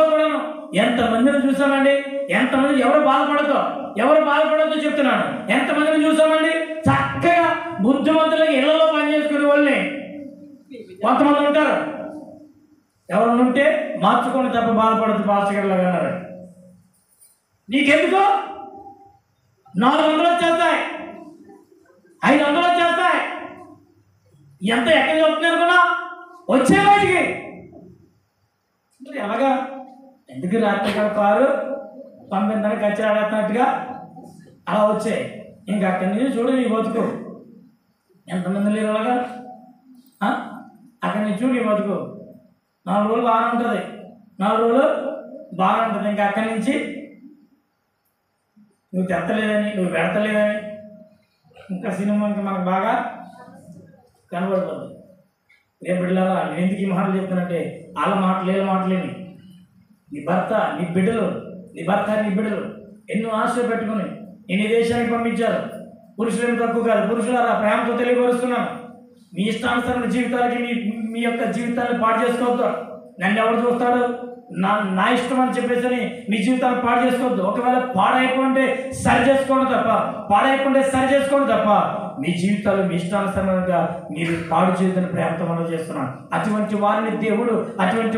కూడాను ఎంతమందిని చూసామండి, ఎంతమంది ఎవరు బాధపడద్దో చెప్తున్నాను. ఎంతమందిని చూసామండి చక్కగా బుద్ధిమంతులకి ఇళ్లలో పనిచేసుకునే వాళ్ళని కొంతమంది ఉంటారు. ఎవరు ఉంటే మార్చుకొని తప్ప బాధపడద్దు పాస్టర్ గారు అన్నారు. నీకెందుకు 400 వచ్చేస్తాయి, 500 వచ్చేస్తాయి, ఎంత ఎక్కడ చెప్తున్నారు కూడా వచ్చే బయటికి ఎలాగా ఎందుకు రాత్రి కారు పంపించడానికి ఖర్చు ఆడుతున్నట్టుగా అలా వచ్చాయి. ఇంకా అక్కడి నుంచి చూడు నీ బతుకు ఎంతమంది లేరు అలాగా. అక్కడి నుంచి చూడు నీ బతుకు 4 రోజులు బాగానే ఉంటుంది, 4 రోజులు బాగానే ఉంటుంది. ఇంకా అక్కడి నుంచి నువ్వు తెత్తలేదని, నువ్వు పెడతలేదని ఇంకా సినిమా ఇంకా మనకు బాగా కనబడుతుంది. రేపు బిడ్డలారా నేను ఎందుకు ఈ మాటలు చెప్తానంటే వాళ్ళ మాటలు వీళ్ళ మాటలేని నీ భర్త నీ బిడ్డలు ఎన్నో ఆశలు పెట్టుకుని నేను ఈ దేశానికి పంపించారు. పురుషులేమి తక్కువ కాదు. పురుషులారా ప్రేమతో తెలియపరుస్తున్నాను, మీ ఇష్టానుసరణ జీవితాలకి మీ యొక్క జీవితాన్ని పాడు చేసుకోవద్దు. నన్ను ఎవరు చూస్తాడు, నా ఇష్టం అని చెప్పేసి మీ జీవితాన్ని పాడు చేసుకోవద్దు. ఒకవేళ పాడైపోతే సరి చేసుకోండి తప్ప మీ జీవితాలు మీ ఇష్టానుసరంగా మీరు పాడు చేయదని ప్రేమతో మనం చేస్తున్నాం. అటువంటి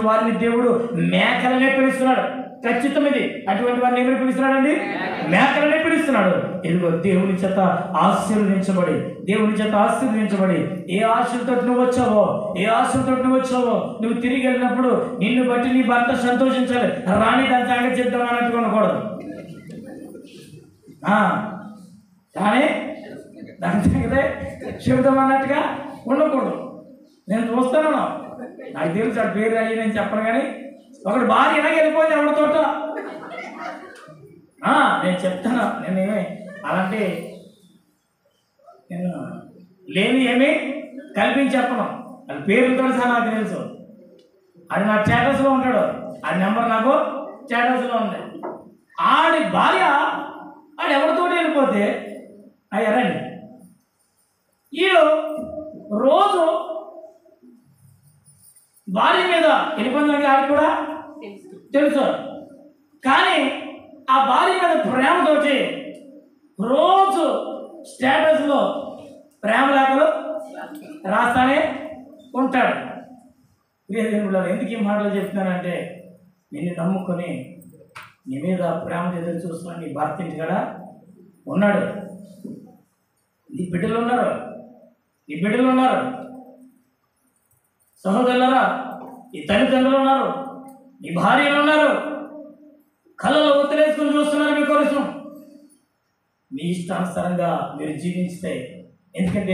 వారిని దేవుడు మేకలనే పిలుస్తున్నాడు. ఖచ్చితం ఇది. అటువంటి వారిని ఎవరు పిలుస్తున్నాడండి? మేకలనే పిలుస్తున్నాడు. ఇదిగో దేవుని చేత ఆశీర్వదించబడి ఏ ఆశలతో నువ్వు వచ్చావో నువ్వు తిరిగి వెళ్ళినప్పుడు నిన్ను బట్టి నీ భర్త సంతోషించాలి. రాణి దాని సంగతి చెప్తాం అన్నట్టు ఉండకూడదు. కానీ దాని సంగతే చెబుతాం అన్నట్టుగా ఉండకూడదు. నేను చూస్తాను, నాకు తెలుసు ఆ పేరు అయ్యి నేను చెప్పను. కానీ ఒకడు బాగా ఇలాగ వెళ్ళిపోయింది ఎవరితోట నేను చెప్తాను. నేనేమి అలాంటి నేను లేని ఏమీ కల్పించి చెప్పను. అది పేరుతో సహా నాకు తెలుసు. అది నా స్టేటస్లో ఉంటాడు, ఆ నెంబర్ నాకు స్టేటస్లో ఉంది. ఆడి భార్య ఆడు ఎవరితో వెళ్ళిపోతే రండి వీడు రోజు భార్య మీద వెళ్ళిపోయిందని ఆడికి కూడా తెలుసు. కానీ ఆ భార్య మీద ప్రేమతోటి రోజు స్టేటస్లో ప్రేమ లేఖలు రాస్తానే ఉంటాడు. ఎందుకు ఈ మాటలు చెప్తున్నానంటే నిన్ను నమ్ముకొని నీ మీద ప్రేమ ఎదురు చూస్తున్నా నీ భర్త ఇంటికాడ ఉన్నాడు, నీ బిడ్డలు ఉన్నారు, సహోదరులారా ఈ తల్లిదండ్రులు ఉన్నారు, నీ భార్యలు ఉన్నారు, కళ్ళలో ఒత్తిలేసుకుని చూస్తున్నారు మీ కోసం. మీ ఇష్టానుసారంగా మీరు జీవించితే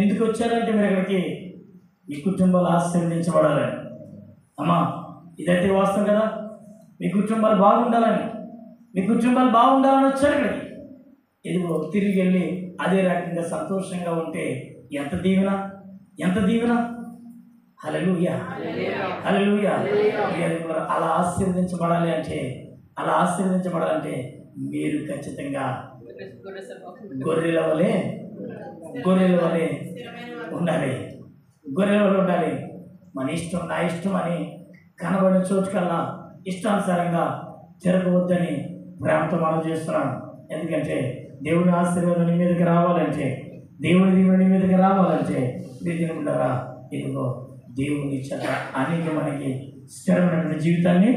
ఎందుకు వచ్చారంటే మీరు ఇక్కడికి మీ కుటుంబాలు ఆశీర్వదించబడాలని. అమ్మా ఇదైతే వాస్తవం కదా. మీ కుటుంబాలు బాగుండాలని వచ్చారు ఇక్కడికి. ఇదిగో తిరిగి వెళ్ళి అదే రకంగా సంతోషంగా ఉంటే ఎంత దీవెన. హల్లెలూయా. అలా ఆశీర్వదించబడాలంటే మీరు ఖచ్చితంగా గొర్రెల వలె ఉండాలి. మన ఇష్టం నా ఇష్టం అని కనబడిన చోటుకల్లా ఇష్టానుసారంగా తిరగవద్దని ప్రేమతో మనం చేస్తున్నాను. ఎందుకంటే దేవుని ఆశీర్వాదం నీ మీదకి రావాలంటే, దేవుని దీవెన నీ మీదకి రావాలంటే దీనిరా ఇదిగో దేవుని చేత అనేక మనకి స్థిరమైనటువంటి జీవితాన్ని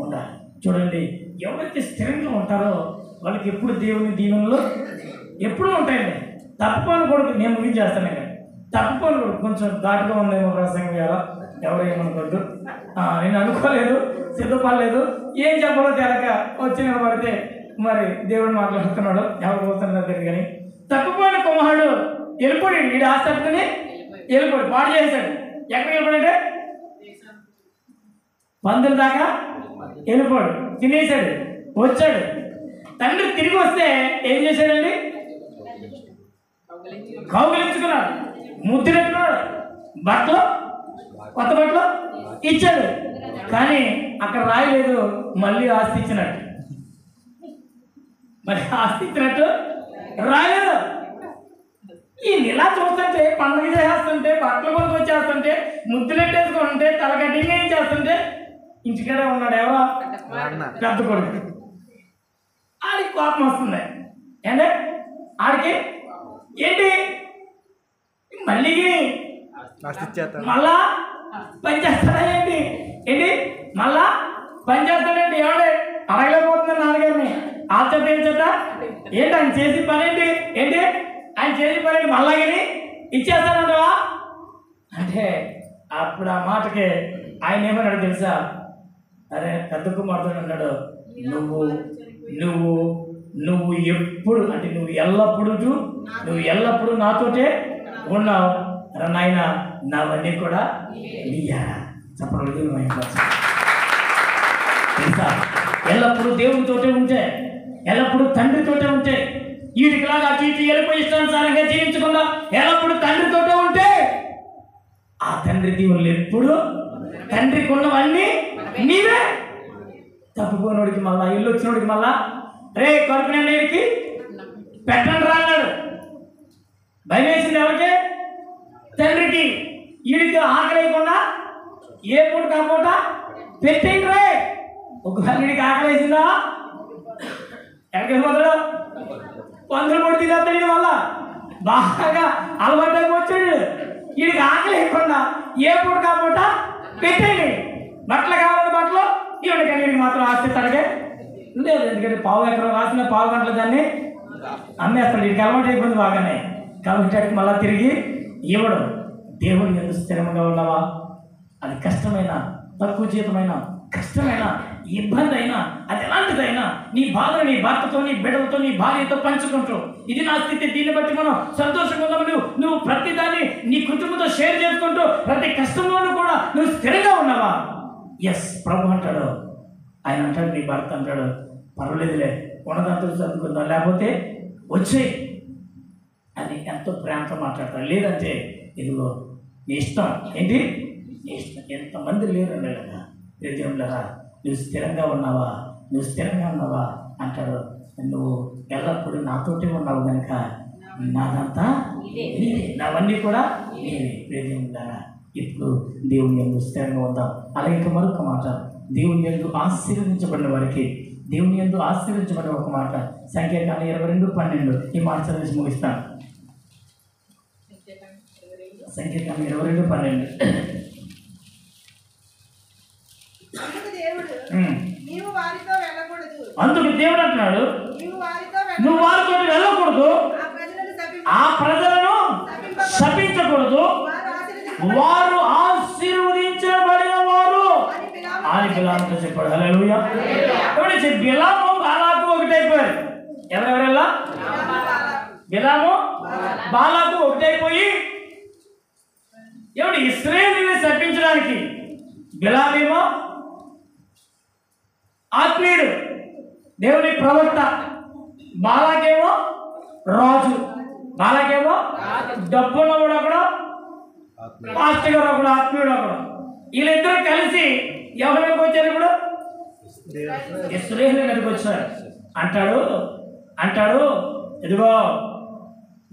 ఉండాలి. చూడండి, ఎవరైతే స్థిరంగా ఉంటారో వాళ్ళకి ఎప్పుడు దేవుని దీవెనలు ఎప్పుడూ ఉంటాయండి. తప్పుకొని కొడుకు నేను ముగించేస్తాను. తప్పుకొని కొడుకు కొంచెం ఘాటుగా ఉందేమో ప్రసంగం ఎలా ఎవరు ఏమనుకోద్దు. నేను అనుకోలేదు, సిద్ధపడలేదు, ఏం చెప్పాలో తెలక వచ్చి నిలబడితే మరి దేవుడు మాట్లాడుతున్నాడు. ఎవరు పోతున్నారు తెలియదు. కానీ తప్పుపోయిన కుమారుడు వెళ్ళిపోయాడు. వీడు ఆశని వెళ్ళిపోయాడు, పాడు చేశాడు. ఎక్కడికి వెళ్ళిపోయాడంటే పందుల దాకా వెళ్ళిపోయాడు, తినేశాడు, వచ్చాడు. తండ్రి తిరిగి వస్తే ఏం చేశాడండి? కౌగిలించుకున్నాడు, ముద్దుపెట్టుకున్నాడు, కొత్త బట్టలు ఇచ్చాడు. కానీ అక్కడ రాయలేదు మళ్ళీ ఆస్తి ఇచ్చినట్టు. రాలేదు. ఈ ఇలా చూస్తుంటే, పండుగ చేస్తుంటే, బట్టలు కొనుక్కు వచ్చేస్తుంటే, ముద్దులెట్టేసుకుంటే, తలగడ్డిగా ఏం చేస్తుంటే ఇంటికాడే ఉన్నాడు ఎవరో పెద్ద కొడుకు. ఆడికి కోపం వస్తుంది. ఏంటే ఆడికి ఏంటి మళ్ళీ మళ్ళా పని చేస్తాడా ఏంటి ఏంటి మళ్ళా పని చేస్తాడండి. ఎవడే అడగలేకపోతున్నాడు నాన్నగారిని. ఆ చేత ఏం చేత ఏంటి ఆయన చేసి పని ఏంటి ఏంటి ఆయన చేసి పని ఏంటి మళ్ళాగిని ఇచ్చేస్తానంటావా అంటే అప్పుడు ఆ మాటకి ఆయన ఏమన్నాడు తెలుసా? అరే పెద్ద కుమార్తెడు అన్నాడు, నువ్వు నువ్వు నువ్వు ఎప్పుడు అంటే నువ్వు ఎల్లప్పుడూ నాతోటే ఉన్నావు నాయన, నావన్నీ కూడా నీయా. చెప్పడం తెలుసా? ఎల్లప్పుడూ దేవునితోటే ఉంటే, ఎల్లప్పుడూ తండ్రితోటే ఉంటే, వీటికిలాగా అటు ఇటు వెళ్ళిపోయి ఇష్టానుసారంగా జీవించకుండా ఎల్లప్పుడూ తండ్రితోటే ఉంటే ఆ తండ్రి దీవులు ఎప్పుడు తండ్రికి ఉన్నవన్నీ నీవే. తప్పుకోనోడికి మళ్ళా ఇల్లు వచ్చినోడికి మళ్ళా రే కడుపునీడికి పెట్టండి రా అన్నాడు. భయం వేసింది ఎవరికి? తండ్రికి. వీడికి ఆకలి వేయకుండా ఏ పూట కాపూట పెట్టండి రే. ఒకవేళ వీడికి ఆకలి వేసిందా ఎక్కడికి పోతాడు? పందులు పొడి తినేస్తాడు. వల్ల బాగా అలవాటుగా వచ్చాడు. వీడికి ఆకలి వేయకుండా ఏ పూట కాపూట పెట్టండి. బట్టలు కావాలి బట్టలు ఇవ్వండి, కానీ వీడికి మాత్రం ఆస్తి తడగే లేదు. ఎందుకంటే పావు ఎకరం రాసిన పావు గంటలు దాన్ని అమ్మేస్తాడు. వీడికి అలవాటు అయిపోయింది బాగానే. కాబట్టి అడిగి మళ్ళా తిరిగి ఇవ్వడం. దేవుడు ఎందుకు స్థిరంగా ఉన్నావా? అది కష్టమైన, తక్కువ జీతమైన, కష్టమైన, ఇబ్బంది అయినా, అది ఎలాంటిదైనా నీ బాధను నీ భర్తతో, నీ బిడ్డలతో, నీ భార్యతో పంచుకుంటూ ఇది నా స్థితి, దీన్ని బట్టి మనం సంతోషంగా ఉన్నావు. నువ్వు ప్రతిదాన్ని నీ కుటుంబంతో షేర్ చేసుకుంటూ ప్రతి కష్టంలోనూ కూడా నువ్వు స్థిరంగా ఉన్నావా? ఎస్ ప్రభు అంటాడు. ఆయన అంటాడు, నీ భర్త అంటాడు, పర్వాలేదులే ఉన్నదంతా చదువుకుందాం, లేకపోతే వచ్చేయి అని ఎంతో ప్రేమతో మాట్లాడతాడు. లేదంటే ఇదిగో నీ ఇష్టం ఏంటి, నీ ఇష్టం. ఎంతమంది లేరండి కదా దేవుళ్ళరా, నువ్వు స్థిరంగా ఉన్నావా అంటాడు. నువ్వు ఎల్లప్పుడూ నాతోటే ఉన్నావు కనుక నాదంతా నీదే, నావన్నీ కూడా నీవే. దేవుళ్ళరా, ఇప్పుడు దేవుని యందు స్థిరంగా ఉందాం. అలాగే ఇంకా మరొక మాట, దేవుని యందు ఆశీర్వదించబడిన వారికి, దేవుని యందు ఆశీర్వదించబడిన ఒక మాట సంఖ్యాకాండం 22:12 ఈ మాట చదివేసి ముగిస్తాను. సంఖ్యాకాండం 22:12 అందుకు దేవుడు అంటున్నాడు, నువ్వు వారితో వెళ్ళకూడదు, ఆ ప్రజలను శపించకూడదు, వారు ఆశీర్వదించబడిన వారు అని బిలాముతో చెప్పాడు. హల్లెలూయా. ఎవరైతే బిలాము బాలాకు ఒకటైపోయారు. ఎవరెవరెల్లా? బిలాము బాలాకు ఒకటైపోయి ఎవడు ఇశ్రాయేలుని శపించడానికి. బిలామేమో ఆత్మీయుడు, దేవుని ప్రవక్త. బాలాకేమో రాజు. బాలాకేమో డబ్బున్నవాడు ఒకడు, పాస్టర్ గారు ఒకడు, ఆత్మీయుడు ఒకడు. వీళ్ళిద్దరూ కలిసి ఎవరి మీదకి వచ్చారు? ఇప్పుడు ఇశ్రాయేలు మీదకి వచ్చారు. అంటాడు ఇదిగో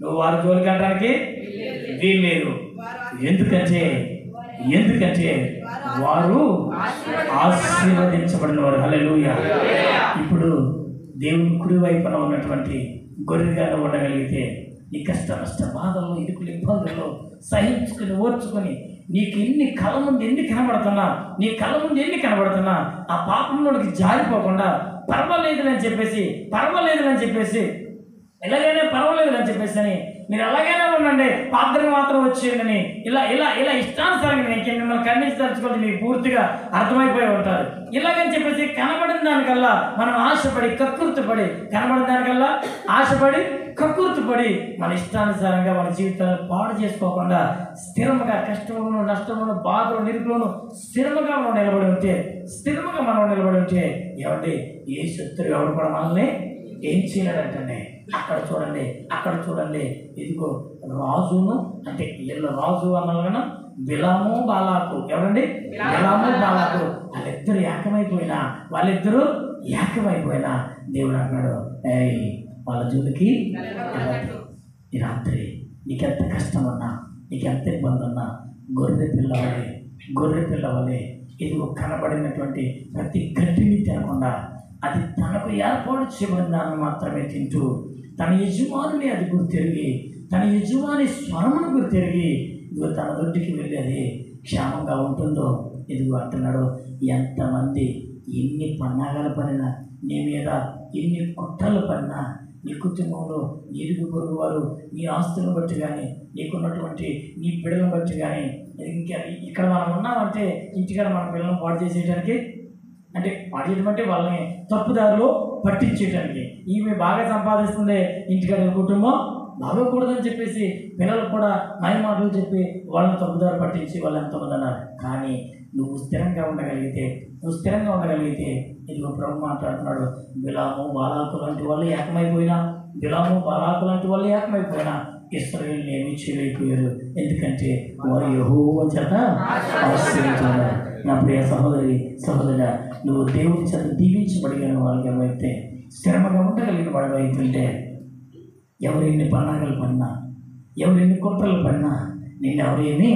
నువ్వు వారి జోలికి వెళ్ళడానికి వీల్లేదు. ఎందుకంటే వారు ఆశీర్వదించబడిన వారు. హల్లెలూయా. ఇప్పుడు దేవుని కుడి వైపున ఉన్నటువంటి గొర్రెగా ఉండగలిగితే నీ కష్ట నష్ట బాధల్లో, ఇరుకులు, ఇబ్బందుల్లో సహించుకుని ఓర్చుకొని నీకు ఎన్ని కళ్ళ ముందు ఎన్ని కనబడుతున్నా ఆ పాపంలోకి జారిపోకుండా పర్వాలేదులని చెప్పేసి ఎలాగైనా పర్వాలేదులని చెప్పేసి అని మీరు అలాగైనా ఉండండి, పాత్రకి మాత్రం వచ్చేయండి, ఇలా ఇష్టానుసారంగా నేను మిమ్మల్ని ఖండించదలుచుకోవాలి, మీకు పూర్తిగా అర్థమైపోయి ఉంటారు. ఇలాగని చెప్పేసి కనబడిన దానికల్లా మనం ఆశపడి కక్కుర్తిపడి మన ఇష్టానుసారంగా మన జీవితాన్ని పాడు చేసుకోకుండా స్థిరంగా కష్టంలోను, నష్టంలోను, బాధలు, నిరుకులను స్థిరంగా మనం నిలబడి ఉంటే ఏమంటే ఏ శత్రువు ఎవరు కూడా మనల్ని ఏం చేయలేడంటే. అక్కడ చూడండి ఇదిగో రాజును, అంటే వీళ్ళ రాజు అన్న బిలాము బాలాకు. ఎవరండి? బిలాము బాలాకు. వాళ్ళిద్దరూ ఏకమైపోయినా దేవుడు అన్నాడు, వాళ్ళ జోలికి ఈ రాత్రి నీకెంత కష్టం ఉన్నా, నీకెంత ఇబ్బంది ఉన్నా గొర్రె పిల్లవలే ఇదిగో కనబడినటువంటి ప్రతి గడ్డిని తినకుండా అది తనకు ఏర్పాటు చేయబడిన దాన్ని మాత్రమే తింటూ తన యజమానిని అది గుర్తెరిగి తన యజమాని స్వరమును గుర్తెరిగి ఇదిగో తన దొడ్డికి వెళ్ళేది క్షేమంగా ఉంటుందో ఇదిగో అంటున్నాడు. ఎంతమంది ఎన్ని పన్నాగాలు పడినా నీ మీద ఎన్ని కుట్రలు పడినా నీ కుటుంబంలో ఇరుగు పొరుగు వారు నీ ఆస్తులను బట్టి కానీ నీకున్నటువంటి నీ బిడ్డలను బట్టి కానీ ఇంకా ఇక్కడ మనం ఉన్నామంటే ఇంటికాడ మన పిల్లలను పాడు చేసేయడానికి అంటే పాడు చేయడం అంటే వాళ్ళని తప్పుదారిలో పట్టించేయడానికి ఈమె బాగా సంపాదిస్తుంది ఇంటికాడ కుటుంబం బాగోకూడదని చెప్పేసి పిల్లలు కూడా మాయ మాటలు చెప్పి వాళ్ళని తప్పుదారి పట్టించి వాళ్ళు ఎంతమంది అన్నారు. కానీ నువ్వు స్థిరంగా ఉండగలిగితే ఇదిగో ప్రభు మాట్లాడుతున్నాడు. బిలాము బాలాకు లాంటి వాళ్ళు ఏకమైపోయినా ఇశ్రాయేలుని ఏమీ చేయలేకపోయారు. ఎందుకంటే వారు యెహోవా చేత ఆశీర్వదించబడ్డారు. నా ప్రియ సహోదరుడా, నువ్వు దేవుడి చేత దీవించబడిన వాళ్ళకి ఎవరైతే స్థిరంగా ఉండగలిగిన వాడు అవుతుంటే ఎవరెన్ని పన్నాగలు పడినా ఎవరెన్ని కుట్రలు పడినా నిన్ను ఎవరేమీ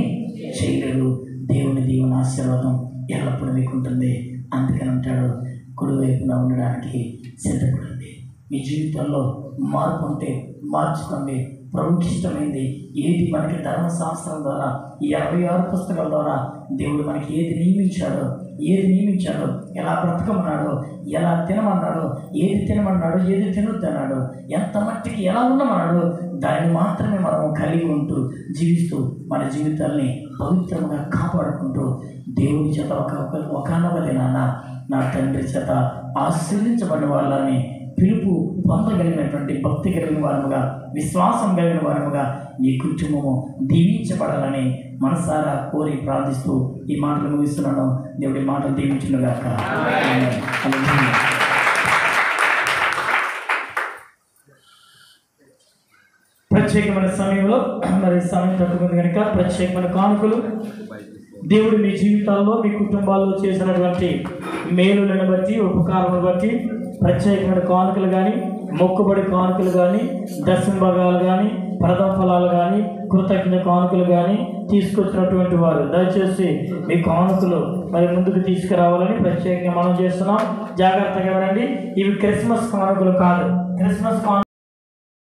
చేయలేరు. దేవుని దీవెన ఆశీర్వాదం ఎల్లప్పుడూ మీకు ఉంటుంది. అందుకని అంటాడు, కుడివైపున ఉండడానికి సిద్ధపడండి. మీ జీవితంలో మార్పు ఉంటే మార్చుకోండి. ప్రభుకి ఇష్టమైంది ఏది మనకి ధర్మశాస్త్రం ద్వారా ఈ 66 పుస్తకాల ద్వారా దేవుడు మనకి ఏది నియమించాడో ఎలా బ్రతకమన్నాడో ఎలా తినమన్నాడో ఏది తినమన్నాడో ఏది తినొద్దన్నాడో ఎంత మట్టికి ఎలా ఉండమన్నాడో దాన్ని మాత్రమే మనం కలిగి ఉంటూ జీవిస్తూ మన జీవితాల్ని పవిత్రంగా కాపాడుకుంటూ దేవుని చేత ఒకనొక దినాన నా తండ్రి చేత ఆశీర్వదించబడిన వాళ్ళని పిలుపు పొందగలిగినటువంటి భక్తి కలిగిన వారముగా విశ్వాసం కలిగిన వారముగా నీ కుటుంబము దీవించబడాలని మనసారా కోరి ప్రార్థిస్తూ ఈ మాటలు ముగిస్తున్నాను. దేవుడి మాటలు దీవించునుగాక. ప్రత్యేకమైన సమయంలో మరి సమయం తట్టుకుంది కనుక ప్రత్యేకమైన కానుకలు దేవుడు మీ జీవితాల్లో మీ కుటుంబాల్లో చేసినటువంటి మేలులను బట్టి ఉపకారాలను బట్టి ప్రత్యేకమైన కానుకలు కానీ మొక్కుబడి కానుకలు కానీ దశమ భాగాలు కానీ ప్రథమ ఫలాలు కానీ కృతజ్ఞత కానుకలు కానీ తీసుకొచ్చినటువంటి వారు దయచేసి మీ కానుకలు మరి ముందుకు తీసుకురావాలని ప్రత్యేకంగా మనం చేస్తున్నాం. జాగ్రత్తగా వినండి. ఇవి క్రిస్మస్ కానుకలు కాదు. క్రిస్మస్